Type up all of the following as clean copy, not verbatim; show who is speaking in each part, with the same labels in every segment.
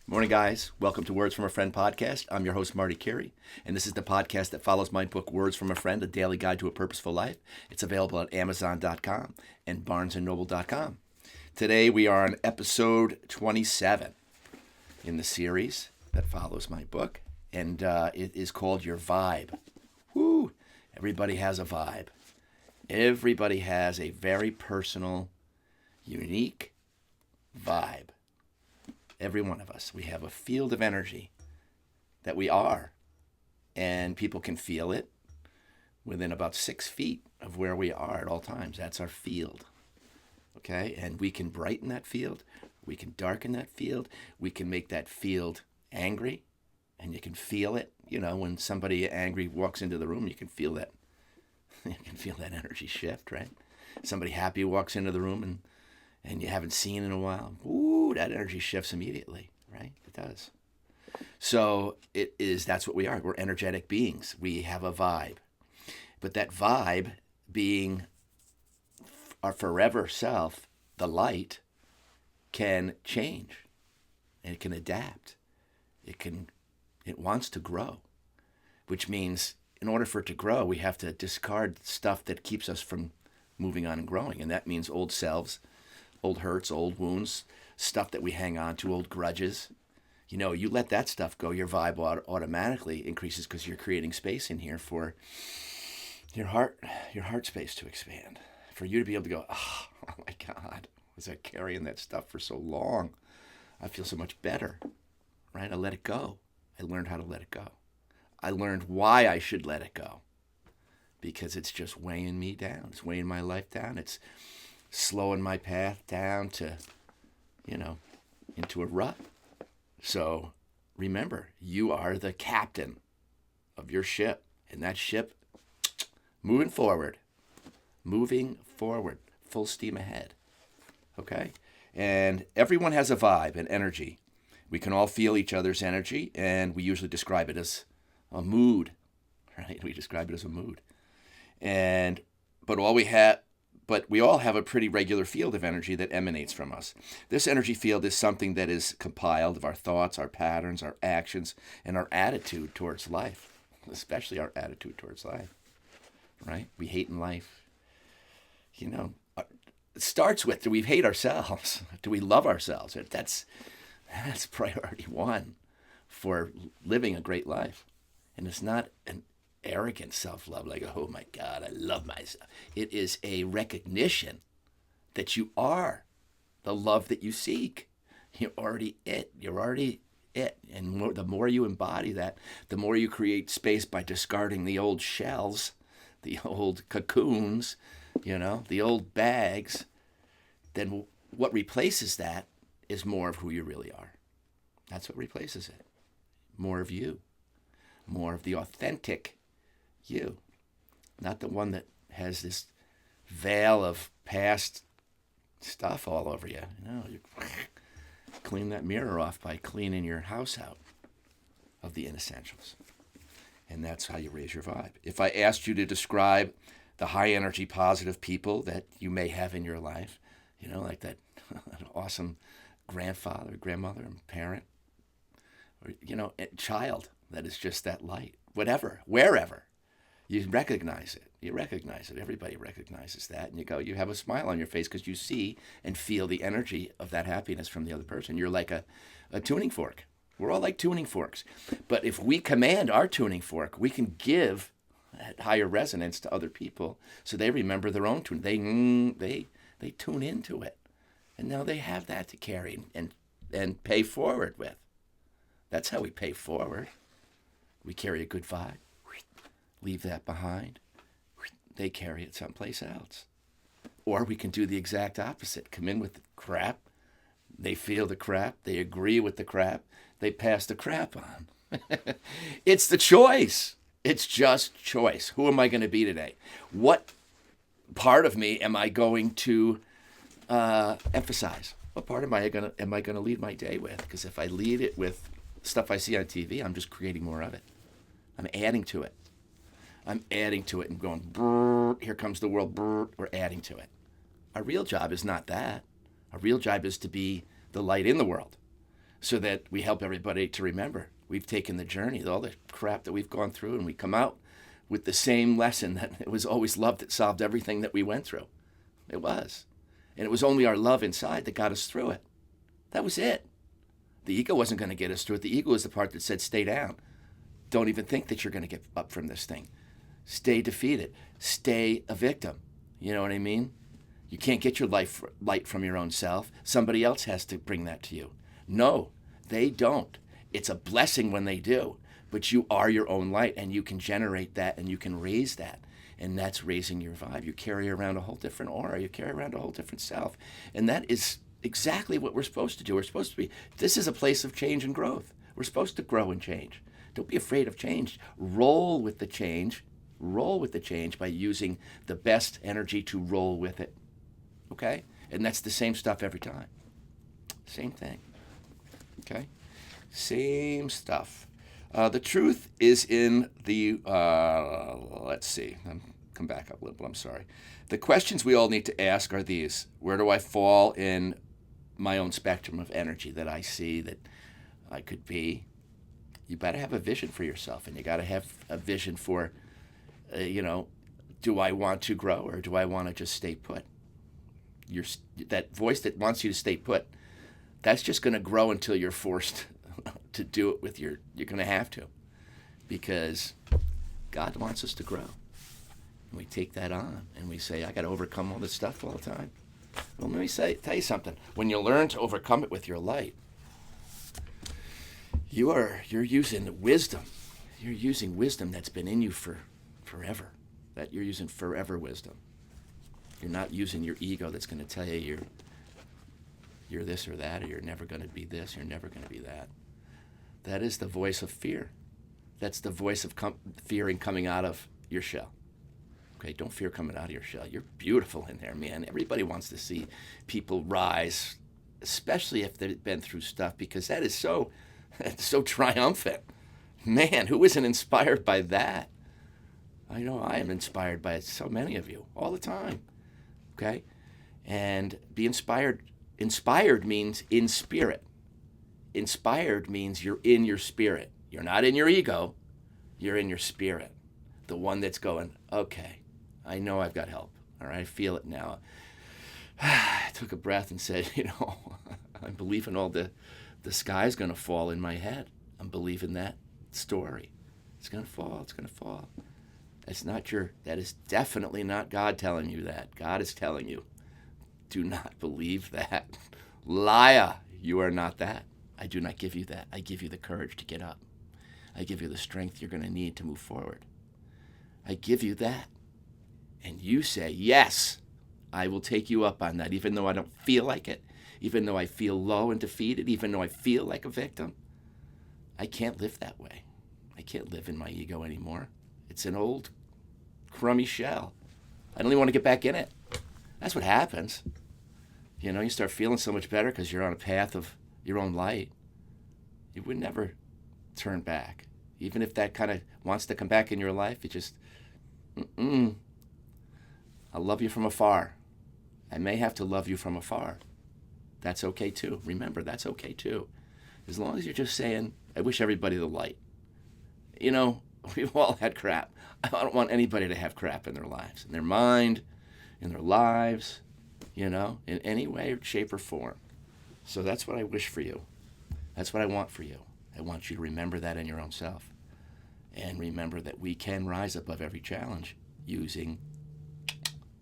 Speaker 1: Morning, guys. Welcome to Words from a Friend podcast. I'm your host, Marty Carey, and this is the podcast that follows my book, Words from a Friend, A Daily Guide to a Purposeful Life. It's available at Amazon.com and BarnesandNoble.com. Today, we are on episode 27 in the series that follows my book, and it is called Your Vibe. Woo! Everybody has a vibe. Everybody has a very personal, unique vibe. Every one of us. We have a field of energy that we are, and people can feel it within about 6 feet of where we are at all times. That's our field. Okay? And we can brighten that field. We can darken that field. We can make that field angry, and you can feel it. You know, when somebody angry walks into the room, you can feel that. You can feel that energy shift, right? Somebody happy walks into the room and you haven't seen in a while. Ooh, that energy shifts immediately, right? It does. So that's what we are. We're energetic beings. We have a vibe. But that vibe being our forever self, the light, can change. And it can adapt. It wants to grow, which means in order for it to grow, we have to discard stuff that keeps us from moving on and growing. And that means old selves, old hurts, old wounds, stuff that we hang on to, old grudges. You know, you let that stuff go, your vibe automatically increases because you're creating space in here for your heart space to expand. For you to be able to go, oh my God, was I carrying that stuff for so long? I feel so much better, right? I let it go. I learned how to let it go. I learned why I should let it go. Because it's just weighing me down. It's weighing my life down. It's slowing my path down to, into a rut. So remember, you are the captain of your ship. And that ship, moving forward, full steam ahead. Okay? And everyone has a vibe and energy. We can all feel each other's energy, and we usually describe it as a mood, right? We describe it as a mood. But we all have a pretty regular field of energy that emanates from us. This energy field is something that is compiled of our thoughts, our patterns, our actions, and our attitude towards life, especially our attitude towards life, right? We hate in life. It starts with, do we hate ourselves? Do we love ourselves? That's priority one for living a great life. And it's not an arrogant self-love, like, oh my God, I love myself. It is a recognition that you are the love that you seek. You're already it. You're already it. And the more you embody that, the more you create space by discarding the old shells, the old cocoons, the old bags. Then what replaces that is more of who you really are. That's what replaces it. More of you. More of the authentic you, not the one that has this veil of past stuff all over you. You clean that mirror off by cleaning your house out of the inessentials. And that's how you raise your vibe. If I asked you to describe the high energy, positive people that you may have in your life, like that awesome grandfather, grandmother, and parent, or, a child that is just that light, whatever, wherever. You recognize it. Everybody recognizes that. And you have a smile on your face because you see and feel the energy of that happiness from the other person. You're like a tuning fork. We're all like tuning forks. But if we command our tuning fork, we can give that higher resonance to other people so they remember their own tune. They tune into it. And now they have that to carry and pay forward with. That's how we pay forward. We carry a good vibe. Leave that behind. They carry it someplace else. Or we can do the exact opposite. Come in with the crap. They feel the crap. They agree with the crap. They pass the crap on. It's the choice. It's just choice. Who am I going to be today? What part of me am I going to emphasize? What part am I going to lead my day with? Because if I lead it with stuff I see on TV, I'm just creating more of it. I'm adding to it. I'm adding to it and going, brrr, here comes the world, brrr, we're adding to it. Our real job is not that. Our real job is to be the light in the world. so that we help everybody to remember. We've taken the journey, all the crap that we've gone through, and we come out with the same lesson that it was always love that solved everything that we went through. It was. And it was only our love inside that got us through it. That was it. The ego wasn't going to get us through it. The ego is the part that said, stay down. Don't even think that you're going to get up from this thing. Stay defeated. Stay a victim. You know what I mean? You can't get your light from your own self. Somebody else has to bring that to you. No, they don't. It's a blessing when they do. But you are your own light, and you can generate that, and you can raise that. And that's raising your vibe. You carry around a whole different aura. You carry around a whole different self. And that is exactly what we're supposed to do. We're supposed to be, this is a place of change and growth. We're supposed to grow and change. Don't be afraid of change. Roll with the change. Roll with the change by using the best energy to roll with it. Okay? And that's the same stuff every time. Same thing. Okay? Same stuff. The truth is in the, let's see, come back up a little bit, I'm sorry. The questions we all need to ask are these. Where do I fall in my own spectrum of energy that I see that I could be? You better have a vision for yourself, and you got to have a vision for, do I want to grow or do I want to just stay put? That voice that wants you to stay put, that's just going to grow until you're forced to do it with you're going to have to, because God wants us to grow. And we take that on and we say, I got to overcome all this stuff all the time. Well, let me tell you something. When you learn to overcome it with your light, you're using wisdom. You're using wisdom that's been in you for forever. That you're using forever wisdom. You're not using your ego that's going to tell you you're this or that, or you're never going to be this, you're never going to be that. That is the voice of fear. That's the voice of fearing coming out of your shell. Okay, don't fear coming out of your shell. You're beautiful in there, man. Everybody wants to see people rise, especially if they've been through stuff, because that is so triumphant. Man, who isn't inspired by that? I know I am inspired by it, so many of you, all the time. Okay? And be inspired. Inspired means in spirit. Inspired means you're in your spirit. You're not in your ego. You're in your spirit. The one that's going, okay, I know I've got help. All right, I feel it now. I took a breath and said, I'm believing all the sky's going to fall in my head. I'm believing that story. It's going to fall. It's going to fall. That is definitely not God telling you that. God is telling you, do not believe that. Liar, you are not that. I do not give you that. I give you the courage to get up. I give you the strength you're going to need to move forward. I give you that. And you say, yes, I will take you up on that, even though I don't feel like it, even though I feel low and defeated, even though I feel like a victim. I can't live that way. I can't live in my ego anymore. It's an old, crummy shell. I don't even want to get back in it. That's what happens. You start feeling so much better because you're on a path of your own light. You would never turn back. Even if that kind of wants to come back in your life, you just, I'll love you from afar. I may have to love you from afar. That's okay too. Remember, that's okay too. As long as you're just saying, I wish everybody the light. We've all had crap. I don't want anybody to have crap in their lives, in their mind, in their lives, in any way, shape, or form. So that's what I wish for you. That's what I want for you. I want you to remember that in your own self. And remember that we can rise above every challenge using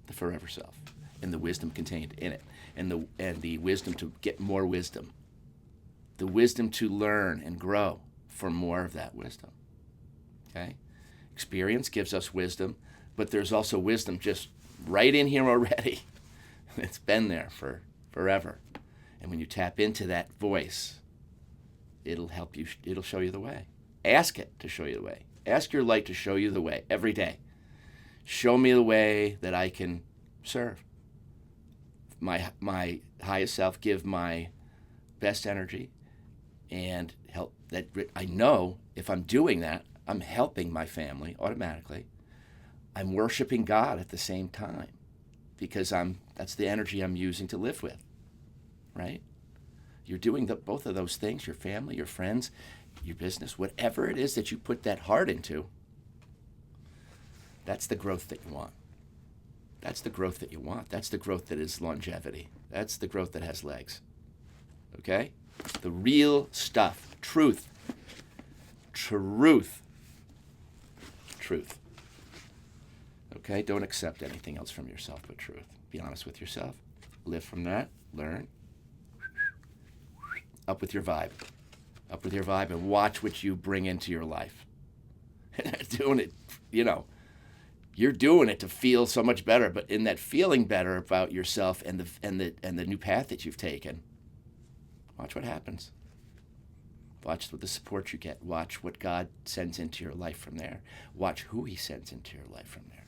Speaker 1: the forever self and the wisdom contained in it. And the wisdom to get more wisdom. The wisdom to learn and grow for more of that wisdom. Okay? Experience gives us wisdom, but there's also wisdom just right in here already. It's been there for forever. And when you tap into that voice, it'll help you, it'll show you the way. Ask it to show you the way. Ask your light to show you the way every day. Show me the way that I can serve. My highest self, give my best energy and help. That I know if I'm doing that, I'm helping my family automatically. I'm worshiping God at the same time because that's the energy I'm using to live with, right? You're doing both of those things, your family, your friends, your business, whatever it is that you put that heart into, that's the growth that you want. That's the growth that you want. That's the growth that is longevity. That's the growth that has legs. Okay? The real stuff. Truth. Truth. Truth. Okay? Don't accept anything else from yourself but truth. Be honest with yourself. Live from that. Learn. Up with your vibe. Up with your vibe and watch what you bring into your life. Doing it, you're doing it to feel so much better, but in that feeling better about yourself and the new path that you've taken, watch what happens. Watch the support you get. Watch what God sends into your life from there. Watch who he sends into your life from there.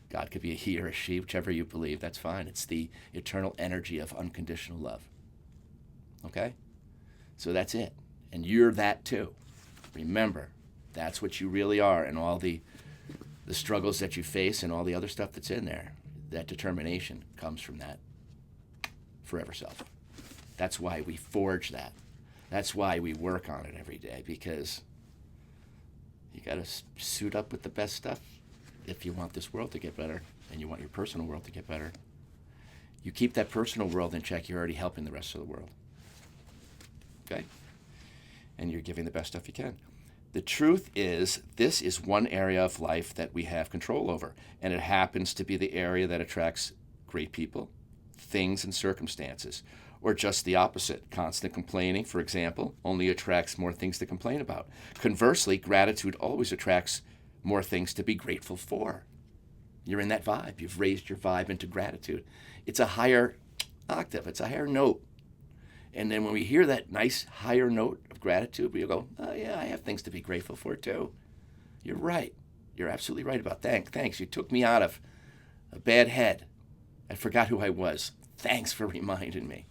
Speaker 1: God could be a he or a she, whichever you believe, that's fine. It's the eternal energy of unconditional love. Okay? So that's it. And you're that too. Remember, that's what you really are, and all the struggles that you face and all the other stuff that's in there. That determination comes from that forever self. That's why we forge that. That's why we work on it every day, because you got to suit up with the best stuff if you want this world to get better and you want your personal world to get better. You keep that personal world in check, you're already helping the rest of the world. Okay? And you're giving the best stuff you can. The truth is, this is one area of life that we have control over, and it happens to be the area that attracts great people, things, and circumstances. Or just the opposite. Constant complaining, for example, only attracts more things to complain about. Conversely, gratitude always attracts more things to be grateful for. You're in that vibe. You've raised your vibe into gratitude. It's a higher octave. It's a higher note. And then when we hear that nice higher note of gratitude, we go, oh yeah, I have things to be grateful for too. You're right. You're absolutely right about that. Thanks. You took me out of a bad head. I forgot who I was. Thanks for reminding me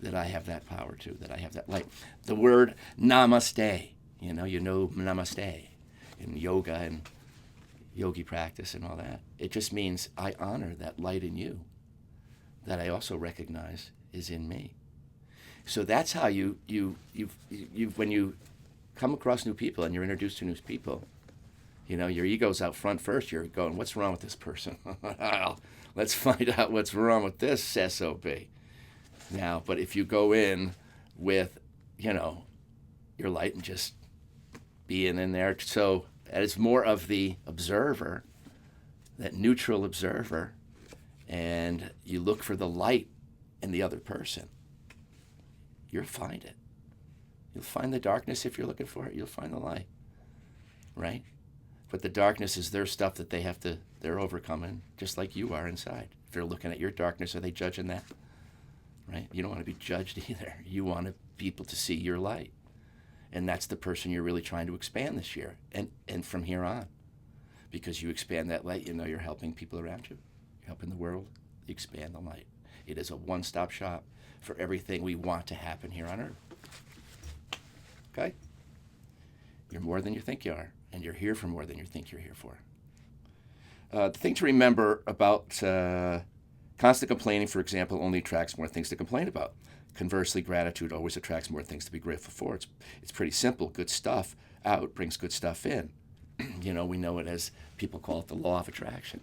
Speaker 1: that I have that power too, that I have that light. The word namaste, namaste in yoga and yogi practice and all that. It just means I honor that light in you that I also recognize is in me. So that's how you when you come across new people and you're introduced to new people, your ego's out front first. You're going, what's wrong with this person? Let's find out what's wrong with this SOB. Now, but if you go in with, your light and just being in there, so as more of the observer, that neutral observer, and you look for the light in the other person, you'll find it. You'll find the darkness if you're looking for it. You'll find the light, right? But the darkness is their stuff that they're overcoming, just like you are inside. If they're looking at your darkness, are they judging that? Right? You don't want to be judged either. You want people to see your light. And that's the person you're really trying to expand this year and from here on. Because you expand that light, you're helping people around you. You're helping the world expand the light. It is a one-stop shop for everything we want to happen here on Earth. Okay? You're more than you think you are, and you're here for more than you think you're here for. The thing to remember about constant complaining, for example, only attracts more things to complain about. Conversely, gratitude always attracts more things to be grateful for. It's pretty simple. Good stuff out brings good stuff in. We know it as, people call it the law of attraction.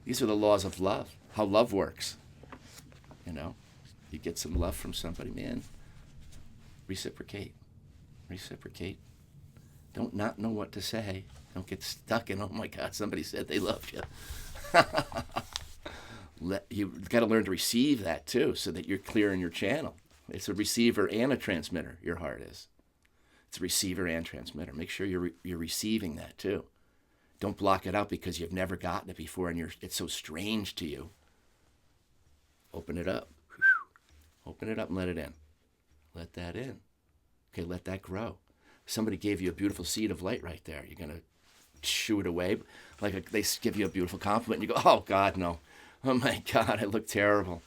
Speaker 1: These are the laws of love, how love works. You get some love from somebody, man, reciprocate. Don't not know what to say. Don't get stuck in, oh my God, somebody said they loved you. You've got to learn to receive that too, so that you're clear in your channel. It's a receiver and a transmitter, your heart is. It's a receiver and transmitter. Make sure you're receiving that too. Don't block it out because you've never gotten it before and it's so strange to you. Open it up. Open it up and let it in. Let that in. Okay, let that grow. Somebody gave you a beautiful seed of light right there. You're going to shoo it away. They give you a beautiful compliment and you go, oh God, no. Oh my God, I look terrible.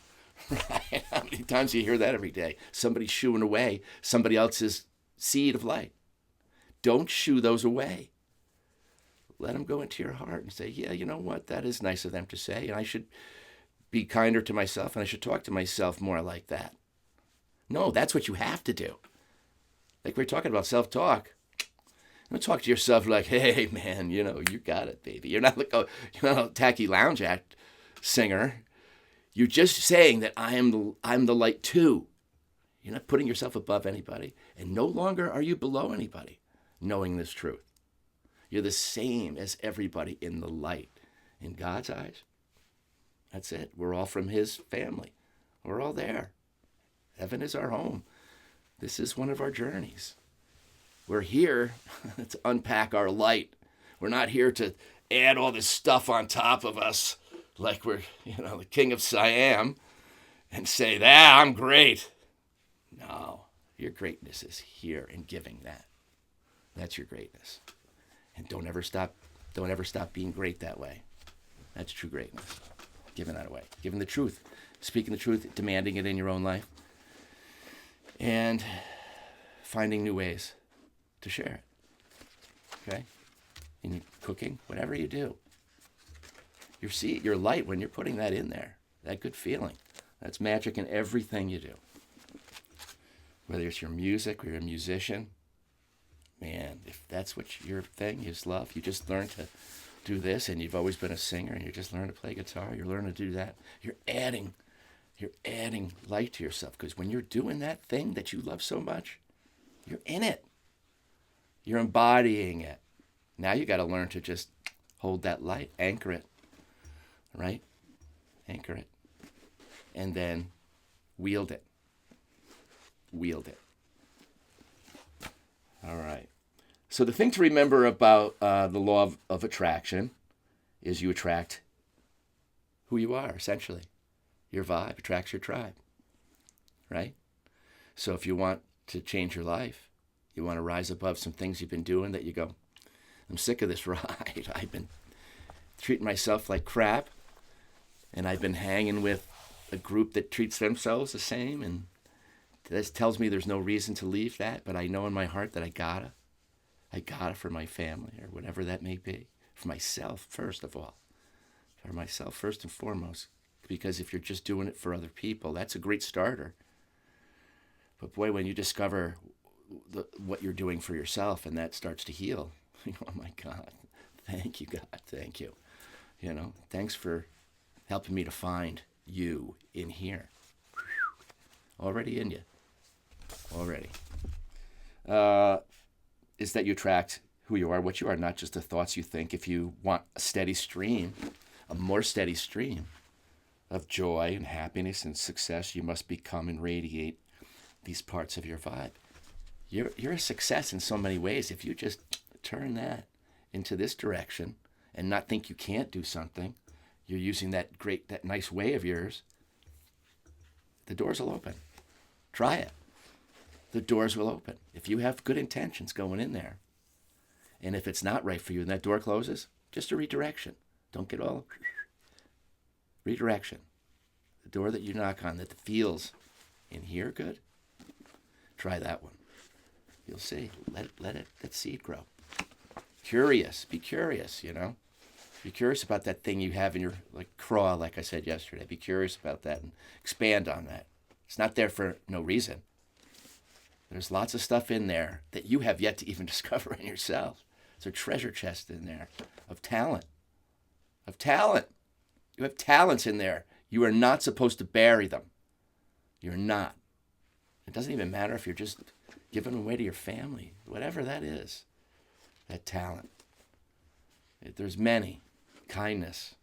Speaker 1: Right? How many times do you hear that every day? Somebody shooing away somebody else's seed of light. Don't shoo those away. Let them go into your heart and say, yeah, you know what? That is nice of them to say. And I should be kinder to myself and I should talk to myself more like that. No, that's what you have to do. Like we're talking about self-talk. Don't talk to yourself like, hey, man, you got it, baby. You're not like you're not a tacky lounge act singer. You're just saying that I'm the light too. You're not putting yourself above anybody. And no longer are you below anybody, knowing this truth. You're the same as everybody in the light. In God's eyes, that's it. We're all from his family. We're all there. Heaven is our home. This is one of our journeys. We're here to unpack our light. We're not here to add all this stuff on top of us like we're, the king of Siam and say, I'm great. No, your greatness is here in giving that. That's your greatness. And don't ever stop being great that way. That's true greatness. Giving that away. Giving the truth. Speaking the truth, demanding it in your own life. And finding new ways to share it. Okay? In your cooking, whatever you do. Your light, when you're putting that in there, that good feeling, that's magic in everything you do. Whether it's your music or you're a musician, man, if that's what your thing, you just love, you just learn to do this, and you've always been a singer, and you just learn to play guitar, you learn to do that, you're adding light to yourself, because when you're doing that thing that you love so much, you're in it. You're embodying it. Now you got to learn to just hold that light, anchor it, right? Anchor it. And then wield it. Wield it. All right. So the thing to remember about the law of attraction is you attract who you are, essentially. Your vibe attracts your tribe, right? So if you want to change your life, you want to rise above some things you've been doing that you go, I'm sick of this ride. I've been treating myself like crap, and I've been hanging with a group that treats themselves the same, and this tells me there's no reason to leave that, but I know in my heart that I gotta for my family, or whatever that may be. For myself, first of all. For myself, first and foremost. Because if you're just doing it for other people, that's a great starter. But boy, when you discover what you're doing for yourself and that starts to heal, you go, oh my God, thank you, God, thank you. Thanks for helping me to find you in here. Already in you. Already. Is that you attract who you are, what you are, not just the thoughts you think. If you want a steady stream, a more steady stream of joy and happiness and success, you must become and radiate these parts of your vibe. You're a success in so many ways. If you just turn that into this direction and not think you can't do something, you're using that nice way of yours, the doors will open. Try it. The doors will open. If you have good intentions going in there, and if it's not right for you and that door closes, just a redirection. Don't get all redirection. The door that you knock on that feels in here good, try that one. You'll see. Let seed grow. Be curious, Be curious about that thing you have in your craw, like I said yesterday. Be curious about that and expand on that. It's not there for no reason. There's lots of stuff in there that you have yet to even discover in yourself. There's a treasure chest in there of talent. You have talents in there. You are not supposed to bury them. You're not. It doesn't even matter if you're just giving them away to your family, whatever that is, that talent. There's many. Kindness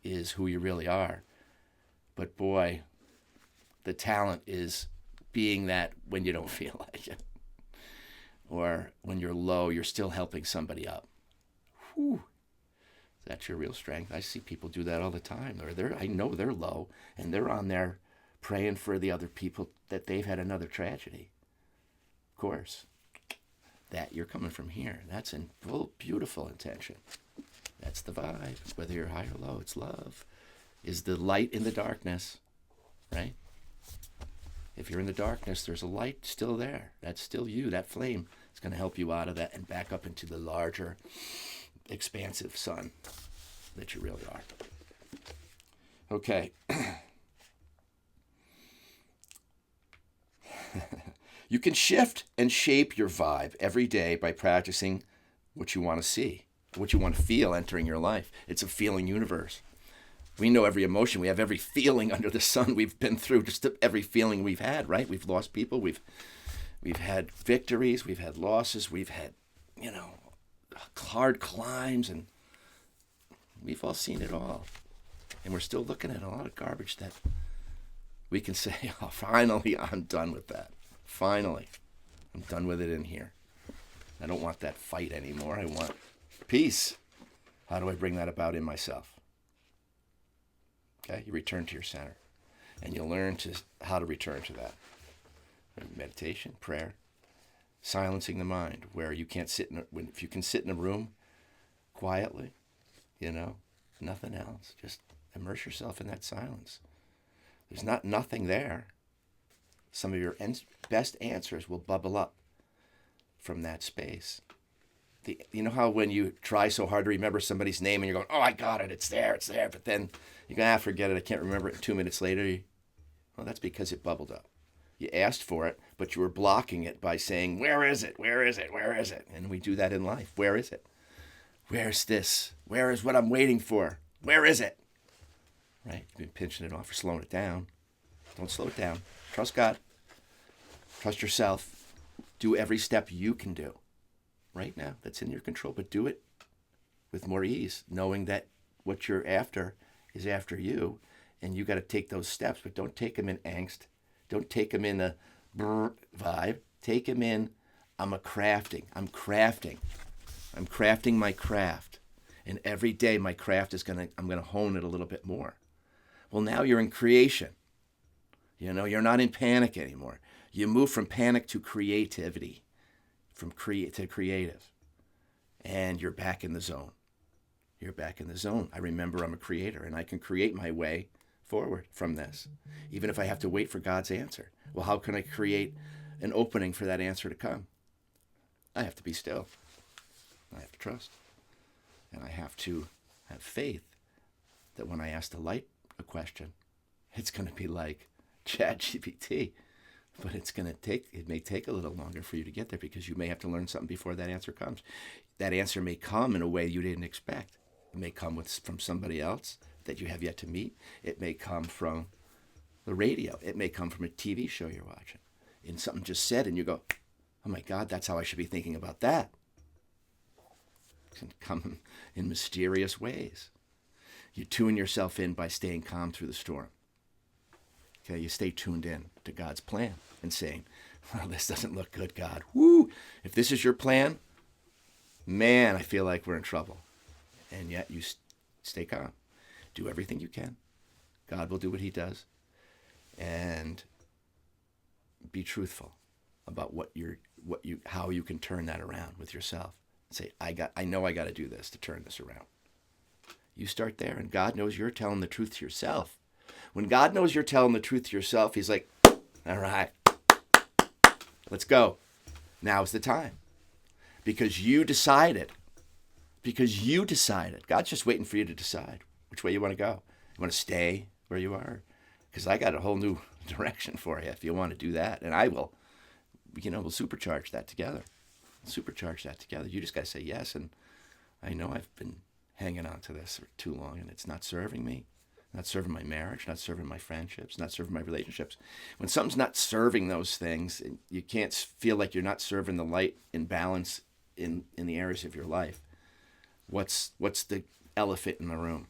Speaker 1: is who you really are. But boy, the talent is being that when you don't feel like it. Or when you're low, you're still helping somebody up. Whew. That's your real strength. I see people do that all the time. I know they're low, and they're on there praying for the other people that they've had another tragedy. Of course, that you're coming from here. That's in full, beautiful intention. That's the vibe. Whether you're high or low, it's love. Is the light in the darkness, right? If you're in the darkness, there's a light still there. That's still you. That flame is going to help you out of that and back up into the larger, expansive sun that you really are. Okay. You can shift and shape your vibe every day by practicing what you want to see, what you want to feel entering your life. It's a feeling universe. We know every emotion. We have every feeling under the sun we've been through, just every feeling we've had, right? We've lost people. We've had victories. We've had losses. We've had, hard climbs, and we've all seen it all. And we're still looking at a lot of garbage that we can say, oh, finally, I'm done with that. Finally, I'm done with it in here. I don't want that fight anymore. I want peace. How do I bring that about in myself? Okay, you return to your center, and you'll learn how to return to that. Meditation, prayer, silencing the mind, where you can't if you can sit in a room quietly, nothing else, just immerse yourself in that silence. There's nothing there. Some of your best answers will bubble up from that space. You know how when you try so hard to remember somebody's name and you're going, oh, I got it, it's there, but then you go, forget it, I can't remember it, and 2 minutes later, well, that's because it bubbled up. You asked for it, but you were blocking it by saying, where is it, where is it, where is it? And we do that in life. Where is it? Where's this? Where is what I'm waiting for? Where is it? Right? You've been pinching it off or slowing it down. Don't slow it down. Trust God. Trust yourself. Do every step you can do right now that's in your control, but do it with more ease, knowing that what you're after is after you, and you got to take those steps, but don't take them in angst. Don't take them in a vibe. Take them in, I'm crafting my craft. And every day my craft I'm going to hone it a little bit more. Well, now you're in creation. You're not in panic anymore. You move from panic to creativity, to creative. And you're back in the zone. I remember I'm a creator, and I can create my way forward from this, even if I have to wait for God's answer. Well, how can I create an opening for that answer to come? I have to be still. I have to trust. And I have to have faith that when I ask the light a question, it's going to be like ChatGPT. But it may take a little longer for you to get there, because you may have to learn something before that answer comes. That answer may come in a way you didn't expect. It may come from somebody else that you have yet to meet. It may come from the radio. It may come from a TV show you're watching. And something just said, and you go, oh my God, that's how I should be thinking about that. It can come in mysterious ways. You tune yourself in by staying calm through the storm. Okay, you stay tuned in to God's plan and saying, well, this doesn't look good, God. Woo! If this is your plan, man, I feel like we're in trouble. And yet you stay calm. Do everything you can. God will do what he does. And be truthful about how you can turn that around with yourself. Say, I know I got to do this to turn this around. You start there, and God knows you're telling the truth to yourself. When God knows you're telling the truth to yourself, he's like, all right, let's go. Now's the time. Because you decided. God's just waiting for you to decide which way you want to go. You want to stay where you are? Because I got a whole new direction for you if you want to do that. And I will, we'll supercharge that together. You just got to say yes. And I know I've been hanging on to this for too long, and it's not serving me. Not serving my marriage, not serving my friendships, not serving my relationships. When something's not serving those things, you can't feel like you're not serving the light in balance in the areas of your life. What's the elephant in the room?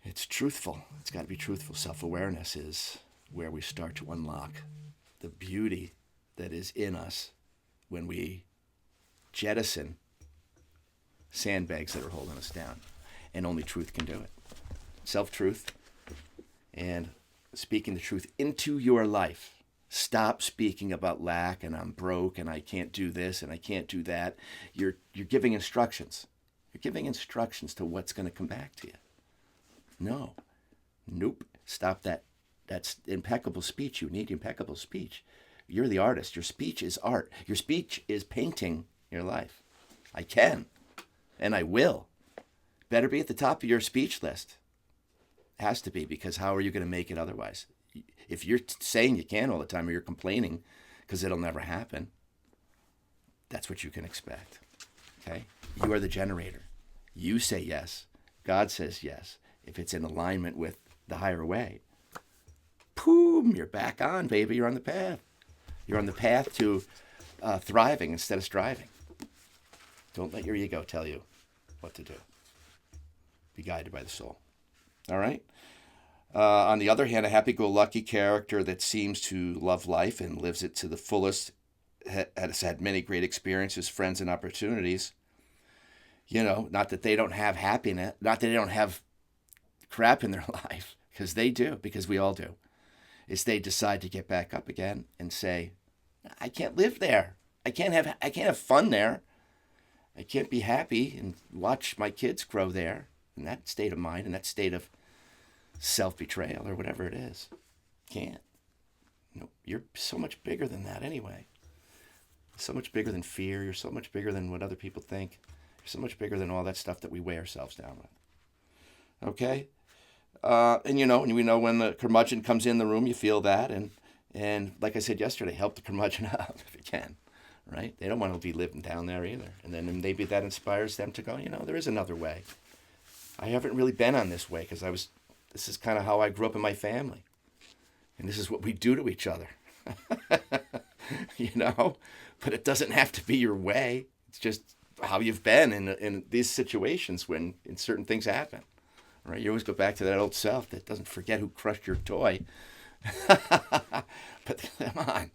Speaker 1: It's truthful. It's got to be truthful. Self-awareness is where we start to unlock the beauty that is in us when we jettison sandbags that are holding us down. And only truth can do it. Self-truth and speaking the truth into your life. Stop speaking about lack and I'm broke and I can't do this and I can't do that. You're giving instructions. You're giving instructions to what's going to come back to you. No. Nope. Stop that. That's impeccable speech. You need impeccable speech. You're the artist. Your speech is art. Your speech is painting your life. I can and I will. Better be at the top of your speech list. Has to be, because how are you going to make it otherwise? If you're saying you can all the time, or you're complaining because it'll never happen, that's what you can expect. Okay? You are the generator. You say yes. God says yes. If it's in alignment with the higher way, boom, you're back on, baby. You're on the path. You're on the path to thriving instead of striving. Don't let your ego tell you what to do. Be guided by the soul. All right? On the other hand, a happy-go-lucky character that seems to love life and lives it to the fullest has had many great experiences, friends, and opportunities. You know, not that they don't have happiness, not that they don't have crap in their life, because they do, because we all do. It's they decide to get back up again and say, I can't live there. I can't have fun there. I can't be happy and watch my kids grow there in that state of mind, in that state of self-betrayal or whatever it is. Can't. No, you're so much bigger than that anyway. So much bigger than fear. You're so much bigger than what other people think. You're so much bigger than all that stuff that we weigh ourselves down with. Okay? And we know when the curmudgeon comes in the room, you feel that. And like I said yesterday, help the curmudgeon up if you can. Right? They don't want to be living down there either. And then maybe that inspires them to go, there is another way. I haven't really been on this way because this is kind of how I grew up in my family. And this is what we do to each other. But it doesn't have to be your way. It's just how you've been in these situations when certain things happen. Right? You always go back to that old self that doesn't forget who crushed your toy. But come on.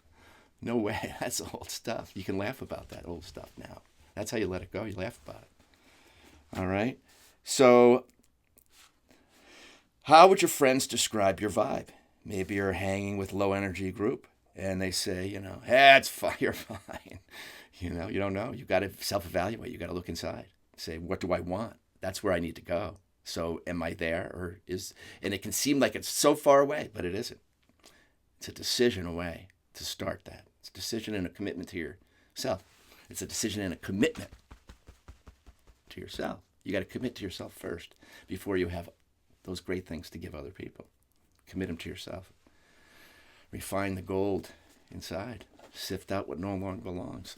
Speaker 1: No way. That's old stuff. You can laugh about that old stuff now. That's how you let it go. You laugh about it. All right? So, how would your friends describe your vibe? Maybe you're hanging with low energy group and they say, hey, it's fine. You're fine. You don't know. You got to self-evaluate. You got to look inside. Say, what do I want? That's where I need to go. So am I there and it can seem like it's so far away, but it isn't. It's a decision away to start that. It's a decision and a commitment to yourself. It's a decision and a commitment to yourself. You got to commit to yourself first before you have those great things to give other people. Commit them to yourself. Refine the gold inside. Sift out what no longer belongs.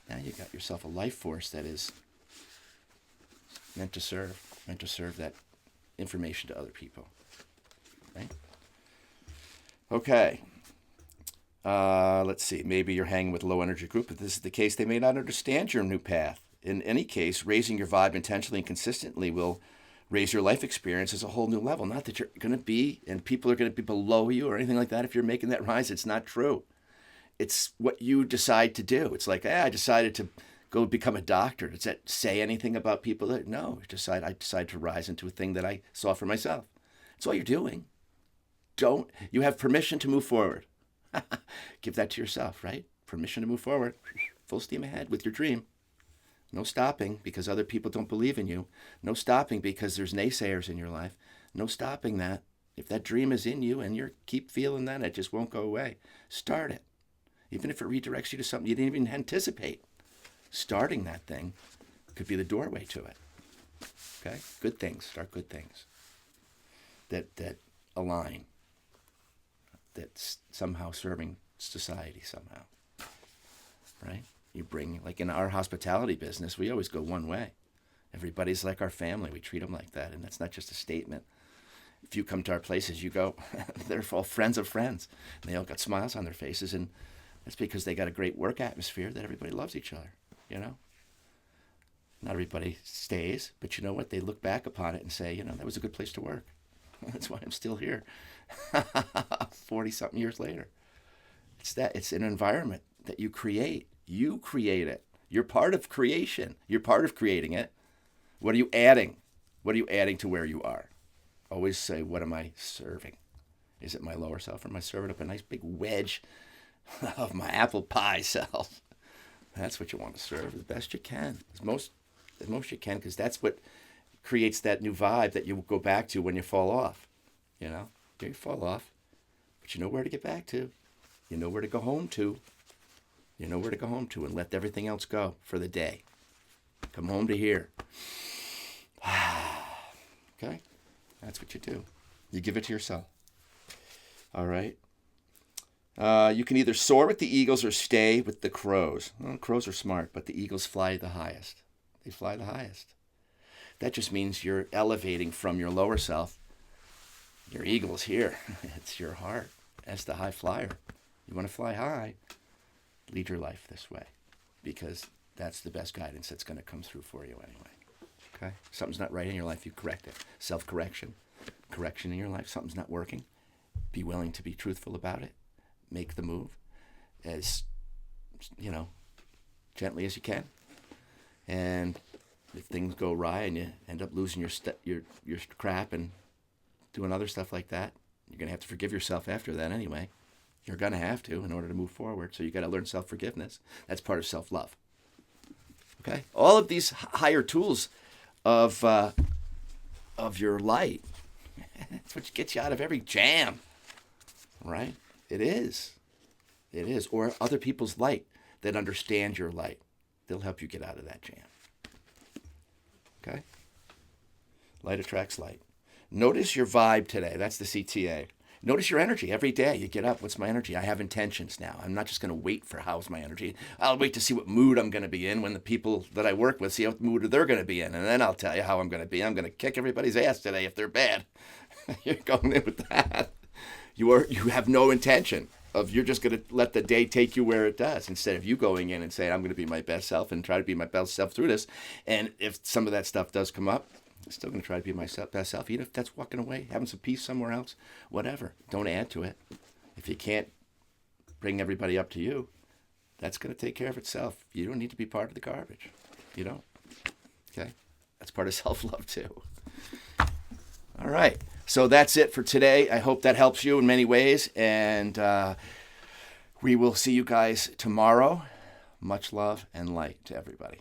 Speaker 1: Now you got yourself a life force that is meant to serve that information to other people. Right? Okay. Let's see. Maybe you're hanging with a low energy group. If this is the case, they may not understand your new path. In any case, raising your vibe intentionally and consistently will raise your life experience as a whole new level. Not that you're going to be, and people are going to be below you or anything like that. If you're making that rise, it's not true. It's what you decide to do. It's like, I decided to go become a doctor. Does that say anything about people? No. I decide to rise into a thing that I saw for myself. That's all you're doing. You have permission to move forward. Give that to yourself, right? Permission to move forward. Full steam ahead with your dream. No stopping because other people don't believe in you. No stopping because there's naysayers in your life. No stopping that. If that dream is in you and you keep feeling that, it just won't go away. Start it. Even if it redirects you to something you didn't even anticipate. Starting that thing could be the doorway to it. Okay? Good things. Start good things. That align. That's somehow serving society somehow. Right? You bring, like in our hospitality business, we always go one way. Everybody's like our family. We treat them like that. And that's not just a statement. If you come to our places, you go, they're all friends of friends. And they all got smiles on their faces. And that's because they got a great work atmosphere that everybody loves each other, Not everybody stays, but you know what? They look back upon it and say, that was a good place to work. That's why I'm still here 40-something years later. It's an environment that you create. You create it. You're part of creation. You're part of creating it. What are you adding? What are you adding to where you are? Always say, what am I serving? Is it my lower self, or am I serving up a nice big wedge of my apple pie self? That's what you want to serve the best you can, as most you can, because that's what creates that new vibe that you go back to when you fall off. You fall off, but you know where to get back to. You know where to go home to. You know where to go home to and let everything else go for the day. Come home to here. Okay? That's what you do. You give it to yourself. All right? You can either soar with the eagles or stay with the crows. Well, crows are smart, but the eagles fly the highest. They fly the highest. That just means you're elevating from your lower self. Your eagle's here. It's your heart. As the high flyer. You want to fly high, lead your life this way, because that's the best guidance that's going to come through for you anyway. Okay? Something's not right in your life, you correct it. Self-correction. Correction in your life. Something's not working. Be willing to be truthful about it. Make the move as, gently as you can. And if things go awry and you end up losing your crap and doing other stuff like that, you're going to have to forgive yourself after that anyway. You're going to have to in order to move forward. So you got to learn self-forgiveness. That's part of self-love. Okay? All of these higher tools of your light, that's what gets you out of every jam. Right? It is. It is. Or other people's light that understand your light. They'll help you get out of that jam. Okay? Light attracts light. Notice your vibe today. That's the CTA. Notice your energy every day. You get up. What's my energy? I have intentions now. I'm not just going to wait for how's my energy. I'll wait to see what mood I'm going to be in when the people that I work with see what mood they're going to be in. And then I'll tell you how I'm going to be. I'm going to kick everybody's ass today if they're bad. You're going in with that. You have no intention of, you're just going to let the day take you where it does, instead of you going in and saying, I'm going to be my best self and try to be my best self through this. And if some of that stuff does come up, I'm still going to try to be my best self, even if that's walking away, having some peace somewhere else, whatever. Don't add to it. If you can't bring everybody up to you, that's going to take care of itself. You don't need to be part of the garbage. You don't. Okay? That's part of self-love too. All right. So that's it for today. I hope that helps you in many ways. And we will see you guys tomorrow. Much love and light to everybody.